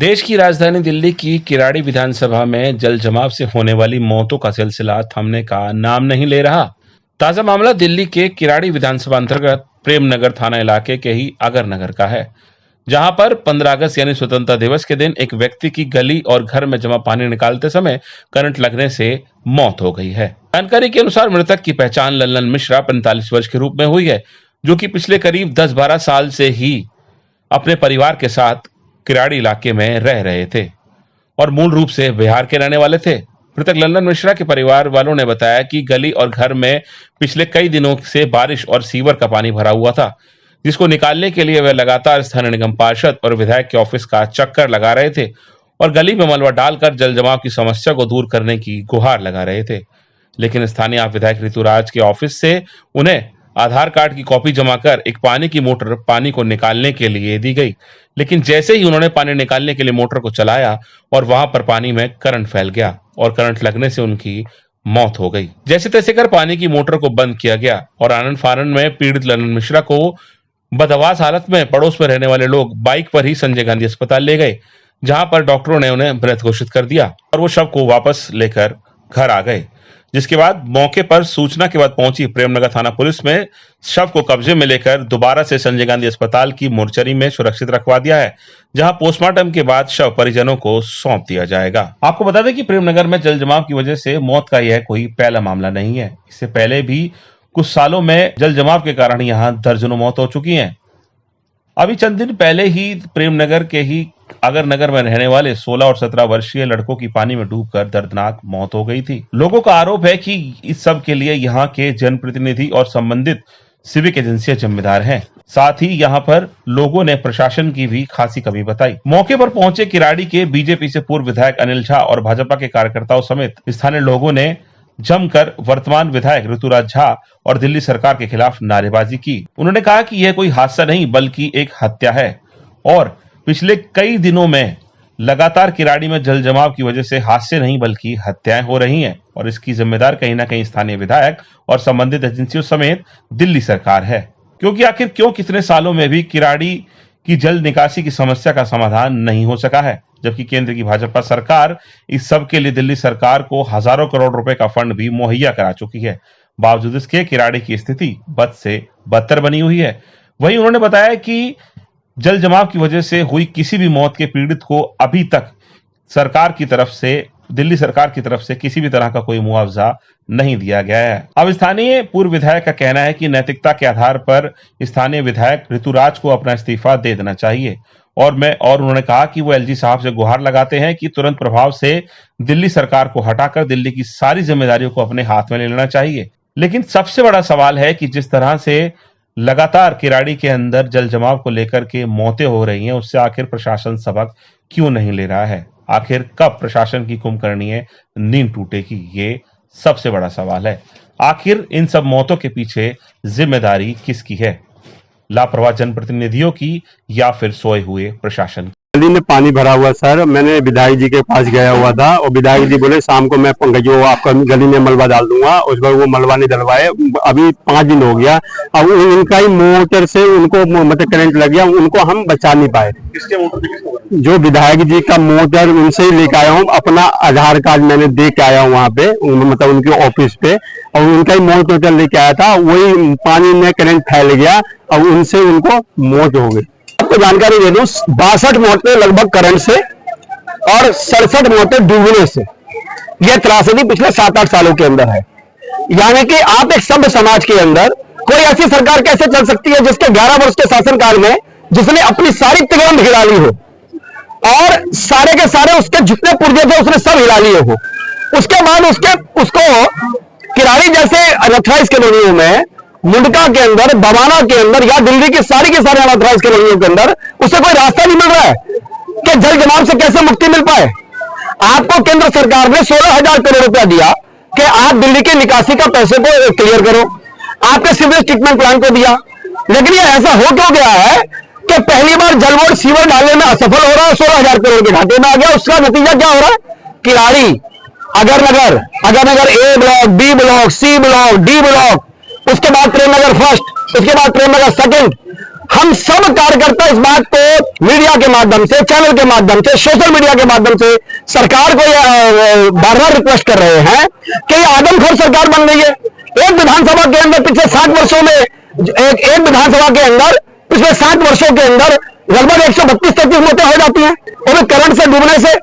देश की राजधानी दिल्ली की किराड़ी विधानसभा में जल जमाव से होने वाली मौतों का सिलसिला थमने का नाम नहीं ले रहा। ताजा मामला दिल्ली के किराड़ी विधानसभा अंतर्गत प्रेम नगर थाना इलाके के ही अगर नगर का है, जहां पर 15 अगस्त यानी स्वतंत्रता दिवस के दिन एक व्यक्ति की गली और घर में जमा पानी निकालते समय करंट लगने से मौत हो गई है। जानकारी के अनुसार मृतक की पहचान लल्लन मिश्रा 45 वर्ष के रूप में हुई है, जो कि पिछले करीब 10-12 साल से ही अपने परिवार के साथ किराड़ी इलाके में रह रहे थे और मूल रूप से बिहार के रहने वाले थे। मृतक लल्लन मिश्रा के परिवार वालों ने बताया कि गली और घर में पिछले कई दिनों से बारिश और सीवर का पानी भरा हुआ था, जिसको निकालने के लिए वे लगातार स्थानीय निगम पार्षद और विधायक के ऑफिस का चक्कर लगा रहे थे और गली में मलबा डालकर जल जमाव की समस्या को दूर करने की गुहार लगा रहे थे। लेकिन स्थानीय आप विधायक ऋतुराज के ऑफिस से उन्हें आधार कार्ड की कॉपी जमा कर एक पानी की मोटर पानी को निकालने के लिए दी गई, लेकिन जैसे ही उन्होंने पानी निकालने के लिए मोटर को चलाया और वहां पर पानी में करंट फैल गया और करंट लगने से उनकी मौत हो गई। जैसे तैसे कर पानी की मोटर को बंद किया गया और आनंद फानन में पीड़ित लल्लन मिश्रा को बदहवास हालत में पड़ोस में रहने वाले लोग बाइक पर ही संजय गांधी अस्पताल ले गए, जहां पर डॉक्टरों ने उन्हें मृत घोषित कर दिया और वो शव को वापस लेकर घर आ गए। जिसके बाद मौके पर सूचना के बाद पहुंची प्रेमनगर थाना पुलिस में शव को कब्जे में लेकर दोबारा से संजय गांधी अस्पताल की मोर्चरी में सुरक्षित रखवा दिया है, जहां पोस्टमार्टम के बाद शव परिजनों को सौंप दिया जाएगा। आपको बता दें कि प्रेमनगर में जल जमाव की वजह से मौत का यह कोई पहला मामला नहीं है। इससे पहले भी कुछ सालों में जल जमाव के कारण यहाँ दर्जनों मौत हो चुकी है। अभी चंद दिन पहले ही प्रेमनगर के ही अगर नगर में रहने वाले 16 और 17 वर्षीय लड़कों की पानी में डूबकर दर्दनाक मौत हो गई थी। लोगों का आरोप है कि इस सब के लिए यहाँ के जनप्रतिनिधि और संबंधित सिविक एजेंसियां जिम्मेदार हैं। साथ ही यहाँ पर लोगों ने प्रशासन की भी खासी कमी बताई। मौके पर पहुंचे किराड़ी के बीजेपी से पूर्व विधायक अनिल झा और भाजपा के कार्यकर्ताओं समेत स्थानीय लोगों ने जमकर वर्तमान विधायक ऋतुराज झा और दिल्ली सरकार के खिलाफ नारेबाजी की। उन्होंने कहा कि यह कोई हादसा नहीं बल्कि एक हत्या है और पिछले कई दिनों में लगातार किराड़ी में जल जमाव की वजह से हादसे नहीं बल्कि हत्याएं हो रही हैं और इसकी जिम्मेदार कहीं ना कहीं स्थानीय विधायक और संबंधित एजेंसियों समेत दिल्ली सरकार है। क्योंकि आखिर क्यों कितने सालों में भी किराड़ी की जल निकासी की समस्या का समाधान नहीं हो सका है, जबकि केंद्र की भाजपा सरकार इस सब के लिए दिल्ली सरकार को हजारों करोड़ रुपए का फंड भी मुहैया करा चुकी है। बावजूद इसके किराड़ी की स्थिति बद से बदतर बनी हुई है। वहीं उन्होंने बताया कि जल जमाव की वजह से हुई किसी भी मौत के पीड़ित को अभी तक दिल्ली सरकार की तरफ से किसी भी तरह का कोई मुआवजा नहीं दिया गया है। अब स्थानीय पूर्व विधायक का कहना है कि नैतिकता के आधार पर स्थानीय विधायक ऋतुराज को अपना इस्तीफा दे देना चाहिए और उन्होंने कहा कि वो एलजी साहब से गुहार लगाते हैं कि तुरंत प्रभाव से दिल्ली सरकार को हटाकर दिल्ली की सारी जिम्मेदारियों को अपने हाथ में ले लेना चाहिए। लेकिन सबसे बड़ा सवाल है कि जिस तरह से लगातार किराड़ी के अंदर जल जमाव को लेकर के मौतें हो रही हैं, उससे आखिर प्रशासन सबक क्यों नहीं ले रहा है? आखिर कब प्रशासन की कुंभकर्णी नींद टूटेगी? ये सबसे बड़ा सवाल है। आखिर इन सब मौतों के पीछे जिम्मेदारी किसकी है? लापरवाह जनप्रतिनिधियों की या फिर सोए हुए प्रशासन की? गली में पानी भरा हुआ सर, मैंने विधायक जी के पास गया हुआ था और विधायक जी बोले शाम को मैं पंकजो आपका गली में मलबा डाल दूंगा। उस पर वो मलबा नहीं डलवाए, अभी 5 दिन हो गया। अब उनका ही मोटर से उनको मतलब करंट लग गया, उनको हम बचा नहीं पाए। किसके मोटर पे? जो विधायक जी का मोटर उनसे ही लेके आया हूँ, अपना आधार कार्ड मैंने दे के आया हूँ वहाँ पे, मतलब उनके ऑफिस पे, और उनका ही मोटर लेके आया था। वही पानी में करंट फैल गया और उनसे उनको मौत हो गई। आपको जानकारी दे दूं, 62 मौतें लगभग करंट से और 67 मौतें डूबने से। यह त्रासदी पिछले 7-8 सालों के अंदर है। यानी कि आप एक सभ्य समाज के अंदर कोई ऐसी सरकार कैसे चल सकती है जिसके 11 वर्ष के शासनकाल में जिसने अपनी सारी तिगड़म हिला ली हो और सारे के सारे उसके जितने पुर्जे थे उसने सब हिला लिए हो। उसके बाद उसको किराड़ी जैसे अनऑथराइज कॉलोनियों में, मुंडका के अंदर, बवाना के अंदर या दिल्ली की सारी अनऑथराइज कॉलोनियों के अंदर उसे कोई रास्ता नहीं मिल रहा है कि जल जमाव से कैसे मुक्ति मिल पाए। आपको केंद्र सरकार ने 16,000 करोड़ रुपया दिया कि आप दिल्ली के निकासी का पैसे को क्लियर करो, आपके सीवरेज ट्रीटमेंट प्लान को दिया, लेकिन ये ऐसा हो क्यों गया है कि पहली बार जल बोर्ड सीवर डालने में असफल हो रहा है, 16,000 करोड़ के घाटे में आ गया। उसका नतीजा क्या हो रहा है? किराड़ी, अगर नगर ए block, B block, C block, D block, उसके बाद प्रेमनगर फर्स्ट, उसके बाद प्रेमनगर सेकंड, हम सब कार्यकर्ता इस बात को मीडिया के माध्यम से, चैनल के माध्यम से, सोशल मीडिया के माध्यम से सरकार को बार बार रिक्वेस्ट कर रहे हैं कि ये आदमखोर सरकार बन गई है। एक विधानसभा के अंदर पिछले 60 वर्षों में एक विधानसभा के अंदर पिछले 60 वर्षों के अंदर लगभग 132-33 मौतें हो जाती हैं, और करंट से डूबने से।